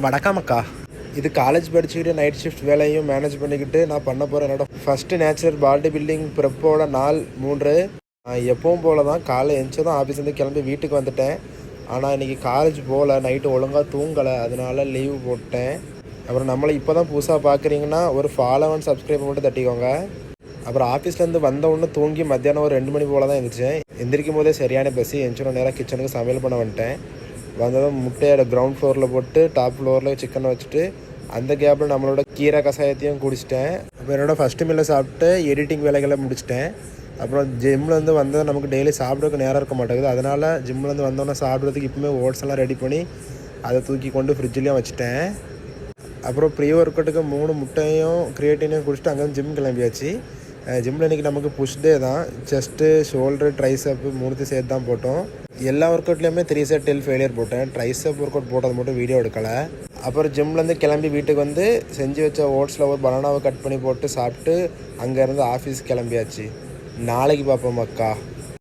வணக்கம் அக்கா. இது காலேஜ் படிச்சுக்கிட்டு நைட் ஷிஃப்ட் வேலையும் மேனேஜ் பண்ணிக்கிட்டு நான் பண்ண போகிறேன். என்னோட ஃபஸ்ட்டு நேச்சுரல் பாடி பில்டிங் ப்ரெப்போட நாள் 3. எப்பவும் போல தான் காலை எழுந்ததும் ஆஃபீஸ்லேருந்து கிளம்பி வீட்டுக்கு வந்துட்டேன். ஆனால் இன்றைக்கி காலேஜ் போகல, நைட்டு ஒழுங்காக தூங்கலை, அதனால லீவு போட்டேன். அப்புறம் நம்மளை இப்போ தான் புதுசாக பார்க்குறீங்கன்னா ஒரு ஃபாலோ அண்ட் சப்ஸ்கிரைப் மட்டும் தட்டிக்கோங்க. அப்புறம் ஆஃபீஸ்லேருந்து வந்தவுடனே தூங்கி மத்தியானம் ஒரு 2 மணி போல் தான் எழுந்திரிச்சேன். எந்திரிக்கும் போதே சரியான பசி. எந்திரிச்சோட நேராக கிச்சனுக்கு சமையல் பண்ண வந்துட்டேன். வந்ததும் முட்டையோட கிரவுண்ட் ஃப்ளோரில் போட்டு டாப் ஃப்ளோரில் சிக்கனை வச்சுட்டு அந்த கேப்பில் நம்மளோட கீரை கசாயத்தையும் குடிச்சிட்டேன். அப்புறம் என்னோட ஃபஸ்ட்டு மீலை சாப்பிட்டு எடிட்டிங் வேலைகளை முடிச்சிட்டேன். அப்புறம் ஜிம்லேருந்து வந்தால் நமக்கு டெய்லி சாப்பிட்றதுக்கு நேரம் இருக்க மாட்டேங்குது. அதனால் ஜிம்லேருந்து வந்தோன்னே சாப்பிட்றதுக்கு இப்போமே ஓட்ஸ் எல்லாம் ரெடி பண்ணி அதை தூக்கி கொண்டு ஃப்ரிட்ஜ்லேயும் வச்சுட்டேன். அப்புறம் ப்ரீ ஒர்க் அவுட்டுக்கு 3 முட்டையும் கிரியேட்டினையும் குடிச்சிட்டு அங்கே ஜிம் கிளம்பியாச்சு. ஜிம்மில் இன்றைக்கி நமக்கு புஷ் டே தான். செஸ்ட்டு, ஷோல்டரு, ட்ரைசப்பு 3 சேர்த்து தான் போட்டோம். எல்லா ஒர்க் அவுட்லேயுமே 3 செட் 10 ஃபெயிலியர் போட்டேன். ட்ரைசப் ஒர்க் அவுட் போட்டது மட்டும் வீடியோ எடுக்கலை. அப்புறம் ஜிம்லேருந்து கிளம்பி வீட்டுக்கு வந்து செஞ்சு வச்ச ஓட்ஸில் ஒரு பனானாவை கட் பண்ணி போட்டு சாப்பிட்டு அங்கேருந்து ஆஃபீஸ் கிளம்பியாச்சு. நாளைக்கு பார்ப்போம் அக்கா.